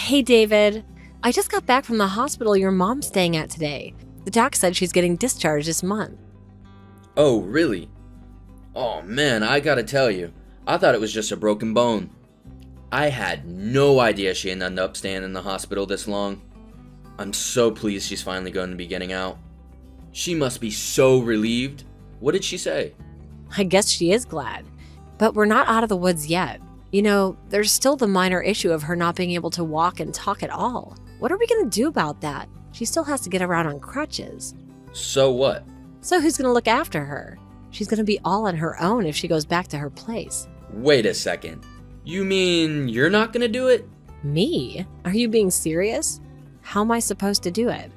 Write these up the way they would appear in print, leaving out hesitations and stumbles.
Hey, David. I just got back from the hospital your mom's staying at today. The doc said she's getting discharged this month. Oh, really? Oh man, I gotta tell you, I thought it was just a broken bone. I had no idea she'd end up staying in the hospital this long. I'm so pleased she's finally going to be getting out. She must be so relieved. What did she say? I guess she is glad. But we're not out of the woods yet. You know, there's still the minor issue of her not being able to walk and talk at all. What are we going to do about that? She still has to get around on crutches. So what? So who's going to look after her? She's going to be all on her own if she goes back to her place. Wait a second. You mean you're not gonna do it? Me? Are you being serious? How am I supposed to do it?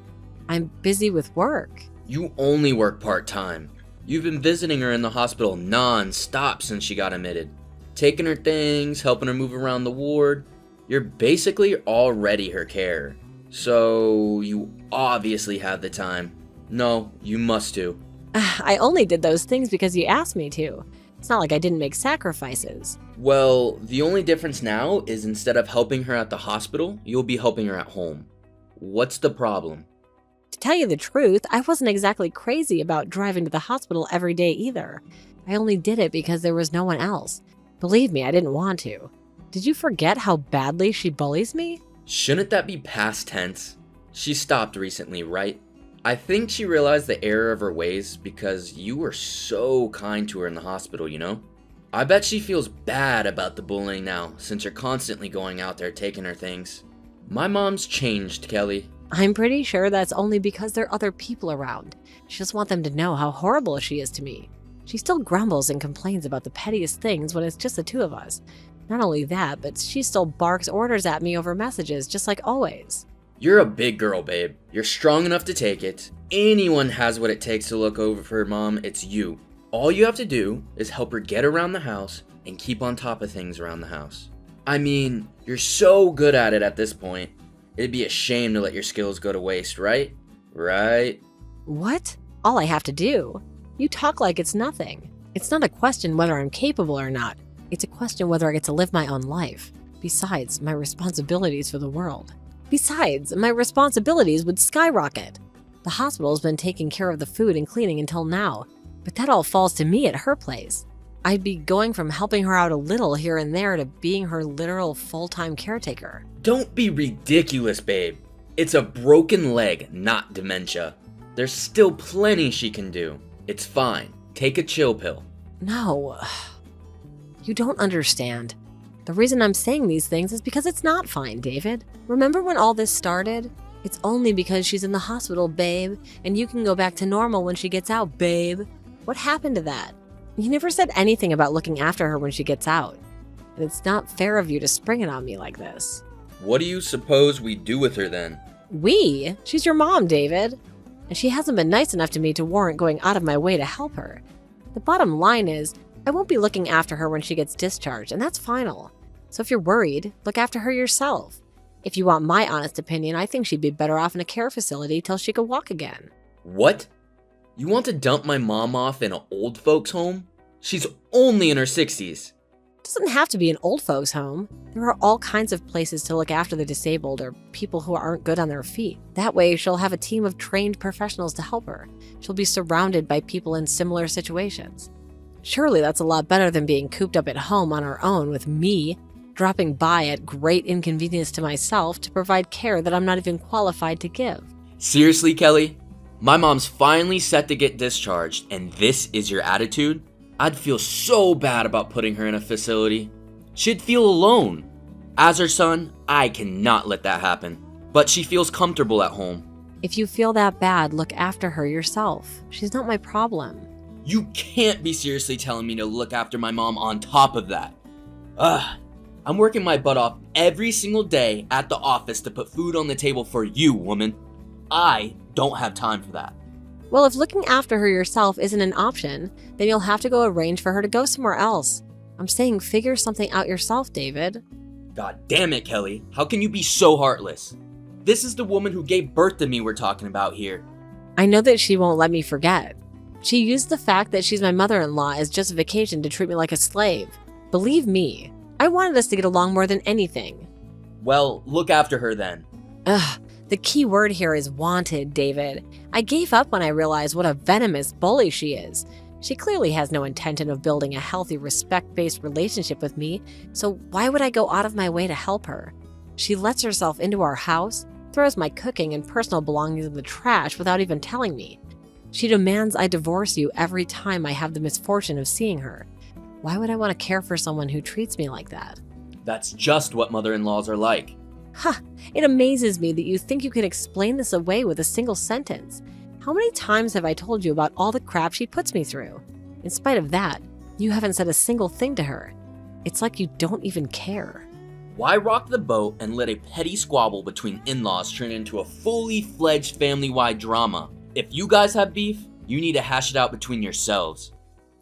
I'm busy with work. You only work part-time. You've been visiting her in the hospital non-stop since she got admitted. Taking her things, helping her move around the ward. You're basically already her care. So you obviously have the time. No, you must do. I only did those things because you asked me to. It's not like I didn't make sacrifices. Well, the only difference now is instead of helping her at the hospital, you'll be helping her at home. What's the problem? To tell you the truth, I wasn't exactly crazy about driving to the hospital every day either. I only did it because there was no one else. Believe me, I didn't want to. Did you forget how badly she bullies me? Shouldn't that be past tense? She stopped recently, right? I think she realized the error of her ways because you were so kind to her in the hospital, you know? I bet she feels bad about the bullying now since you're constantly going out there taking her things. My mom's changed, Kelly. I'm pretty sure that's only because there are other people around. She just wants them to know how horrible she is to me. She still grumbles and complains about the pettiest things when it's just the two of us. Not only that, but she still barks orders at me over messages, just like always. You're a big girl, babe. You're strong enough to take it. Anyone has what it takes to look over for her mom, it's you. All you have to do is help her get around the house and keep on top of things around the house. I mean, you're so good at it at this point. It'd be a shame to let your skills go to waste, right? Right? What? All I have to do? You talk like it's nothing. It's not a question whether I'm capable or not. It's a question whether I get to live my own life. Besides, my responsibilities for the world. Besides, my responsibilities would skyrocket. The hospital's been taking care of the food and cleaning until now, but that all falls to me at her place. I'd be going from helping her out a little here and there to being her literal full-time caretaker. Don't be ridiculous, babe. It's a broken leg, not dementia. There's still plenty she can do. It's fine. Take a chill pill. No. You don't understand. The reason I'm saying these things is because it's not fine, David. Remember when all this started? It's only because she's in the hospital, babe, and you can go back to normal when she gets out, babe. What happened to that? You never said anything about looking after her when she gets out. And it's not fair of you to spring it on me like this. What do you suppose we do with her then? We? She's your mom, David. And she hasn't been nice enough to me to warrant going out of my way to help her. The bottom line is, I won't be looking after her when she gets discharged, and that's final. So if you're worried, look after her yourself. If you want my honest opinion, I think she'd be better off in a care facility till she could walk again. What? You want to dump my mom off in an old folks home? She's only in her 60s. Doesn't have to be an old folks home. There are all kinds of places to look after the disabled or people who aren't good on their feet. That way, she'll have a team of trained professionals to help her. She'll be surrounded by people in similar situations. Surely that's a lot better than being cooped up at home on her own with me, dropping by at great inconvenience to myself to provide care that I'm not even qualified to give. Seriously, Kelly? My mom's finally set to get discharged, and this is your attitude? I'd feel so bad about putting her in a facility. She'd feel alone. As her son, I cannot let that happen. But she feels comfortable at home. If you feel that bad, look after her yourself. She's not my problem. You can't be seriously telling me to look after my mom on top of that. I'm working my butt off every single day at the office to put food on the table for you, woman. I don't have time for that. Well, if looking after her yourself isn't an option, then you'll have to go arrange for her to go somewhere else. I'm saying figure something out yourself, David. God damn it, Kelly. How can you be so heartless? This is the woman who gave birth to me we're talking about here. I know that she won't let me forget. She used the fact that she's my mother-in-law as justification to treat me like a slave. Believe me, I wanted us to get along more than anything. Well, look after her then. Ugh, the key word here is wanted, David. I gave up when I realized what a venomous bully she is. She clearly has no intention of building a healthy, respect-based relationship with me, so why would I go out of my way to help her? She lets herself into our house, throws my cooking and personal belongings in the trash without even telling me. She demands I divorce you every time I have the misfortune of seeing her. Why would I want to care for someone who treats me like that? That's just what mother-in-laws are like. It amazes me that you think you can explain this away with a single sentence. How many times have I told you about all the crap she puts me through? In spite of that, you haven't said a single thing to her. It's like you don't even care. Why rock the boat and let a petty squabble between in-laws turn into a fully fledged family-wide drama? If you guys have beef, you need to hash it out between yourselves.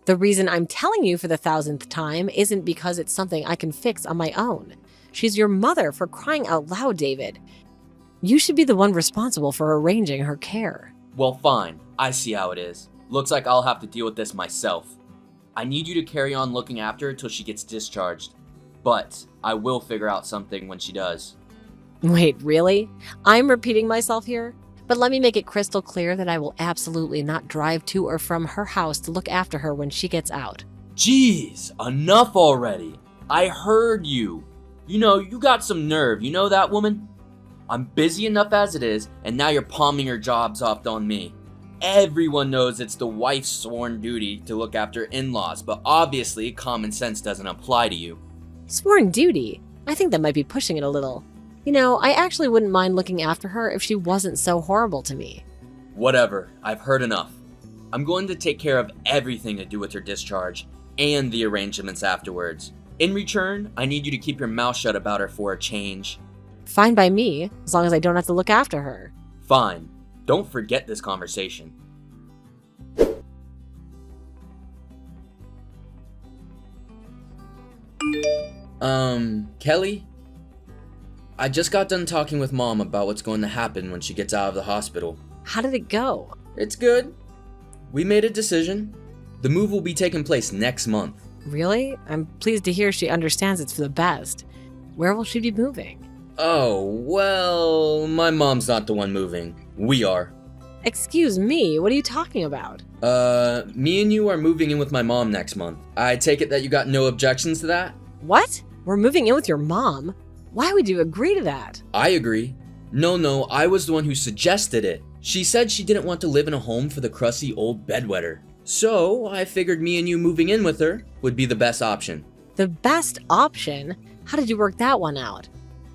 The reason I'm telling you for the 1000th time isn't because it's something I can fix on my own. She's your mother, for crying out loud, David. You should be the one responsible for arranging her care. Well, fine. I see how it is. Looks like I'll have to deal with this myself. I need you to carry on looking after her till she gets discharged. But I will figure out something when she does. Wait, really? I'm repeating myself here? But let me make it crystal clear that I will absolutely not drive to or from her house to look after her when she gets out. Jeez, enough already. I heard you. You know, you got some nerve, you know that, woman? I'm busy enough as it is, and now you're palming your jobs off on me. Everyone knows it's the wife's sworn duty to look after in-laws, but obviously common sense doesn't apply to you. Sworn duty? I think that might be pushing it a little. You know, I actually wouldn't mind looking after her if she wasn't so horrible to me. Whatever, I've heard enough. I'm going to take care of everything to do with her discharge, and the arrangements afterwards. In return, I need you to keep your mouth shut about her for a change. Fine by me, as long as I don't have to look after her. Fine. Don't forget this conversation. Kelly? I just got done talking with Mom about what's going to happen when she gets out of the hospital. How did it go? It's good. We made a decision. The move will be taking place next month. Really? I'm pleased to hear she understands it's for the best. Where will she be moving? Oh, well, my mom's not the one moving. We are. Excuse me, what are you talking about? Me and you are moving in with my mom next month. I take it that you got no objections to that? What? We're moving in with your mom? Why would you agree to that? I agree. No, I was the one who suggested it. She said she didn't want to live in a home for the crusty old bedwetter. So, I figured me and you moving in with her would be the best option. The best option? How did you work that one out?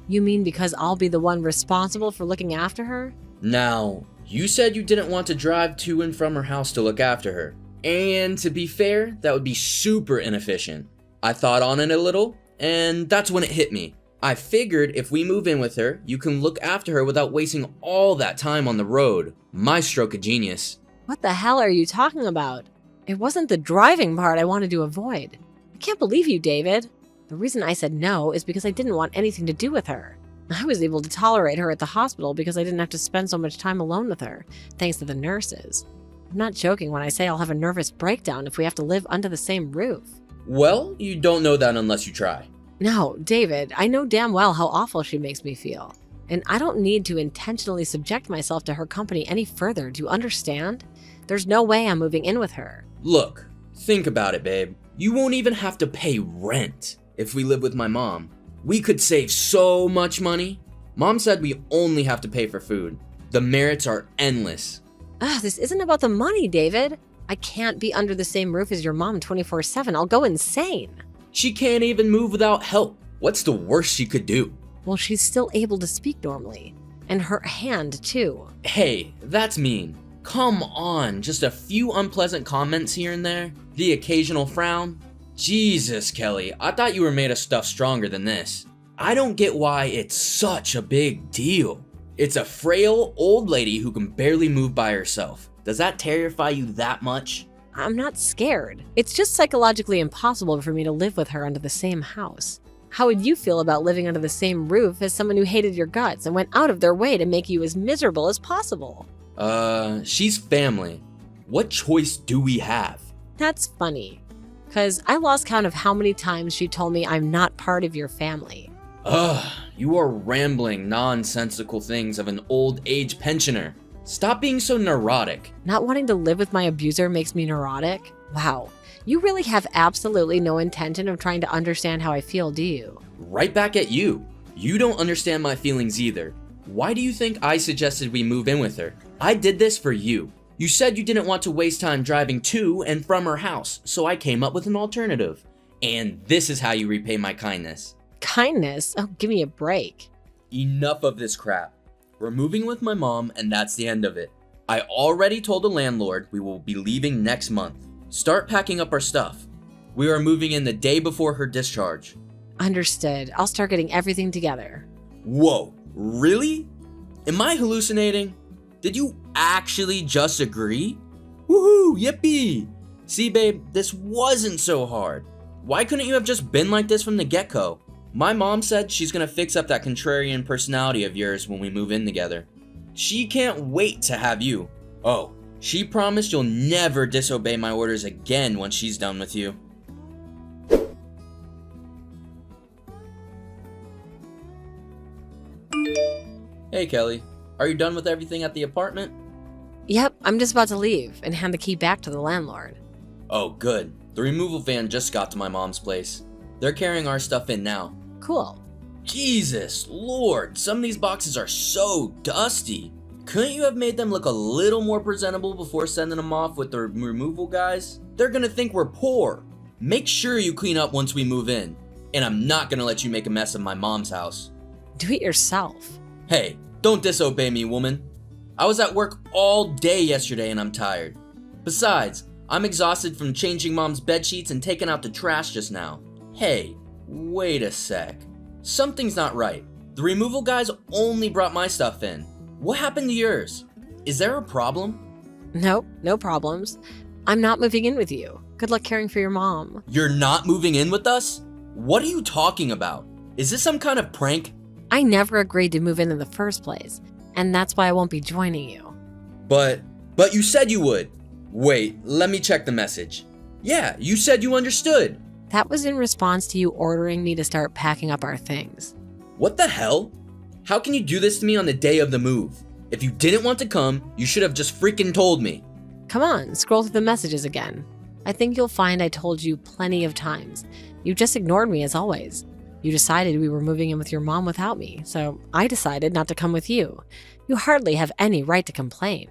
You mean because I'll be the one responsible for looking after her? Now, you said you didn't want to drive to and from her house to look after her. And to be fair, that would be super inefficient. I thought on it a little, and that's when it hit me. I figured if we move in with her, you can look after her without wasting all that time on the road. My stroke of genius. What the hell are you talking about? It wasn't the driving part I wanted to avoid. I can't believe you, David. The reason I said no is because I didn't want anything to do with her. I was able to tolerate her at the hospital because I didn't have to spend so much time alone with her, thanks to the nurses. I'm not joking when I say I'll have a nervous breakdown if we have to live under the same roof. Well, you don't know that unless you try. No, David, I know damn well how awful she makes me feel. And I don't need to intentionally subject myself to her company any further, do you understand? There's no way I'm moving in with her. Look, think about it, babe. You won't even have to pay rent if we live with my mom. We could save so much money. Mom said we only have to pay for food. The merits are endless. This isn't about the money, David. I can't be under the same roof as your mom 24/7. I'll go insane. She can't even move without help. What's the worst she could do? Well, she's still able to speak normally. And her hand, too. Hey, that's mean. Come on, just a few unpleasant comments here and there. The occasional frown. Jesus, Kelly, I thought you were made of stuff stronger than this. I don't get why it's such a big deal. It's a frail old lady who can barely move by herself. Does that terrify you that much? I'm not scared. It's just psychologically impossible for me to live with her under the same house. How would you feel about living under the same roof as someone who hated your guts and went out of their way to make you as miserable as possible? She's family. What choice do we have? That's funny, because I lost count of how many times she told me I'm not part of your family. Ugh, you are rambling nonsensical things of an old age pensioner. Stop being so neurotic. Not wanting to live with my abuser makes me neurotic? Wow, you really have absolutely no intention of trying to understand how I feel, do you? Right back at you. You don't understand my feelings either. Why do you think I suggested we move in with her? I did this for you. You said you didn't want to waste time driving to and from her house, so I came up with an alternative. And this is how you repay my kindness. Kindness? Oh, give me a break. Enough of this crap. We're moving with my mom, and that's the end of it. I already told the landlord we will be leaving next month. Start packing up our stuff. We are moving in the day before her discharge. Understood. I'll start getting everything together. Whoa, really? Am I hallucinating? Did you actually just agree? Woohoo, yippee! See, babe, this wasn't so hard. Why couldn't you have just been like this from the get-go? My mom said she's gonna fix up that contrarian personality of yours when we move in together. She can't wait to have you. Oh, she promised you'll never disobey my orders again once she's done with you. Hey Kelly, are you done with everything at the apartment? Yep, I'm just about to leave and hand the key back to the landlord. Oh good, the removal van just got to my mom's place. They're carrying our stuff in now. Cool. Jesus Lord, some of these boxes are so dusty. Couldn't you have made them look a little more presentable before sending them off with the removal guys? They're gonna think we're poor. Make sure you clean up once we move in. And I'm not gonna let you make a mess of my mom's house. Do it yourself. Hey, don't disobey me, woman. I was at work all day yesterday and I'm tired. Besides, I'm exhausted from changing mom's bedsheets and taking out the trash just now. Hey, wait a sec. Something's not right. The removal guys only brought my stuff in. What happened to yours? Is there a problem? Nope, no problems. I'm not moving in with you. Good luck caring for your mom. You're not moving in with us? What are you talking about? Is this some kind of prank? I never agreed to move in the first place, and that's why I won't be joining you. But you said you would. Wait, let me check the message. Yeah, you said you understood. That was in response to you ordering me to start packing up our things. What the hell? How can you do this to me on the day of the move? If you didn't want to come, you should have just freaking told me. Come on, scroll through the messages again. I think you'll find I told you plenty of times. You just ignored me as always. You decided we were moving in with your mom without me, so I decided not to come with you. You hardly have any right to complain.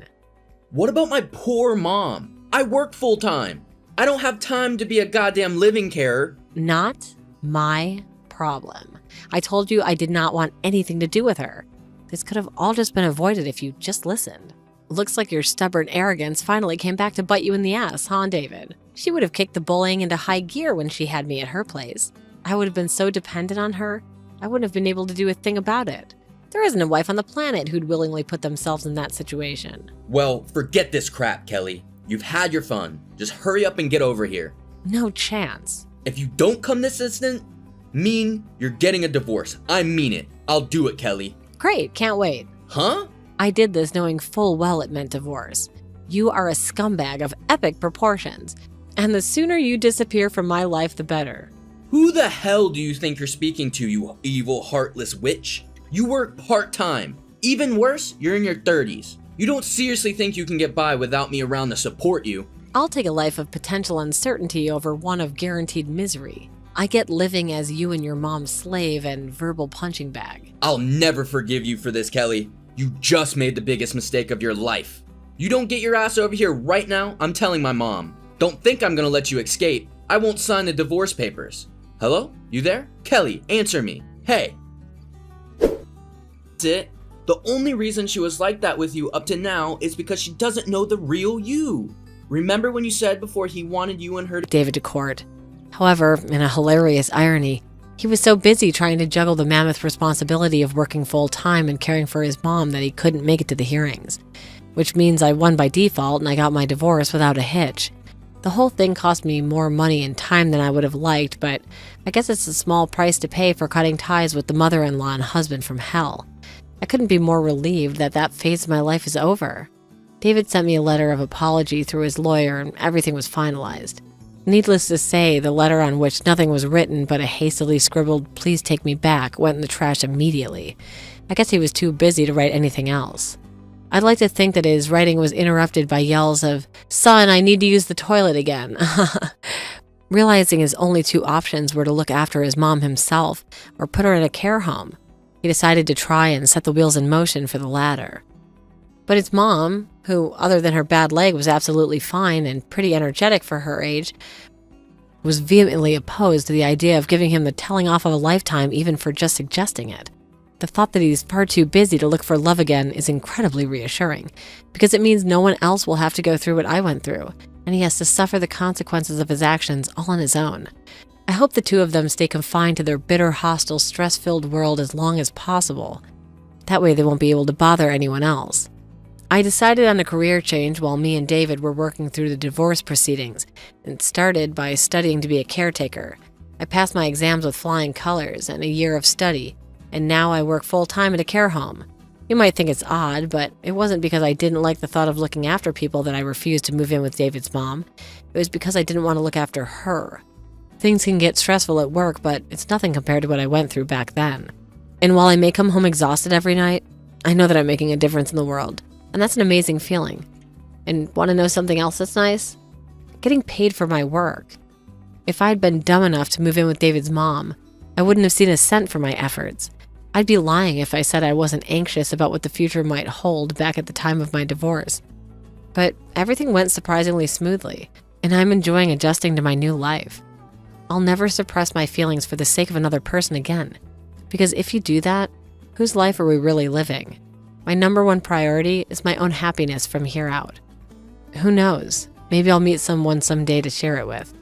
What about my poor mom? I work full time. I don't have time to be a goddamn living carer. Not my problem. I told you I did not want anything to do with her. This could have all just been avoided if you just listened. Looks like your stubborn arrogance finally came back to bite you in the ass, huh, David? She would have kicked the bullying into high gear when she had me at her place. I would have been so dependent on her, I wouldn't have been able to do a thing about it. There isn't a wife on the planet who'd willingly put themselves in that situation. Well, forget this crap, Kelly. You've had your fun. Just hurry up and get over here. No chance. If you don't come this instant, you're getting a divorce. I mean it. I'll do it, Kelly. Great, can't wait. Huh? I did this knowing full well it meant divorce. You are a scumbag of epic proportions, and the sooner you disappear from my life, the better. Who the hell do you think you're speaking to, you evil, heartless witch? You work part-time. Even worse, you're in your 30s. You don't seriously think you can get by without me around to support you? I'll take a life of potential uncertainty over one of guaranteed misery. I get living as you and your mom's slave and verbal punching bag. I'll never forgive you for this, Kelly. You just made the biggest mistake of your life. You don't get your ass over here right now, I'm telling my mom. Don't think I'm gonna let you escape. I won't sign the divorce papers. Hello? You there? Kelly, answer me. Hey. That's it. The only reason she was like that with you up to now is because she doesn't know the real you. Remember when you said before he wanted you and her to— David to court. However, in a hilarious irony, he was so busy trying to juggle the mammoth responsibility of working full-time and caring for his mom that he couldn't make it to the hearings. Which means I won by default and I got my divorce without a hitch. The whole thing cost me more money and time than I would have liked, but I guess it's a small price to pay for cutting ties with the mother-in-law and husband from hell. I couldn't be more relieved that that phase of my life is over. David sent me a letter of apology through his lawyer and everything was finalized. Needless to say, the letter on which nothing was written but a hastily scribbled "please take me back" went in the trash immediately. I guess he was too busy to write anything else. I'd like to think that his writing was interrupted by yells of, "Son, I need to use the toilet again." Realizing his only two options were to look after his mom himself or put her in a care home, he decided to try and set the wheels in motion for the latter. But his mom, who other than her bad leg was absolutely fine and pretty energetic for her age, was vehemently opposed to the idea of giving him the telling off of a lifetime even for just suggesting it. The thought that he's far too busy to look for love again is incredibly reassuring, because it means no one else will have to go through what I went through, and he has to suffer the consequences of his actions all on his own. I hope the two of them stay confined to their bitter, hostile, stress-filled world as long as possible. That way they won't be able to bother anyone else. I decided on a career change while me and David were working through the divorce proceedings, and started by studying to be a caretaker. I passed my exams with flying colors and a year of study, and now I work full-time at a care home. You might think it's odd, but it wasn't because I didn't like the thought of looking after people that I refused to move in with David's mom. It was because I didn't want to look after her. Things can get stressful at work, but it's nothing compared to what I went through back then. And while I may come home exhausted every night, I know that I'm making a difference in the world, and that's an amazing feeling. And want to know something else that's nice? Getting paid for my work. If I'd been dumb enough to move in with David's mom, I wouldn't have seen a cent for my efforts. I'd be lying if I said I wasn't anxious about what the future might hold back at the time of my divorce. But everything went surprisingly smoothly, and I'm enjoying adjusting to my new life. I'll never suppress my feelings for the sake of another person again, because if you do that, whose life are we really living? My number one priority is my own happiness from here out. Who knows? Maybe I'll meet someone someday to share it with.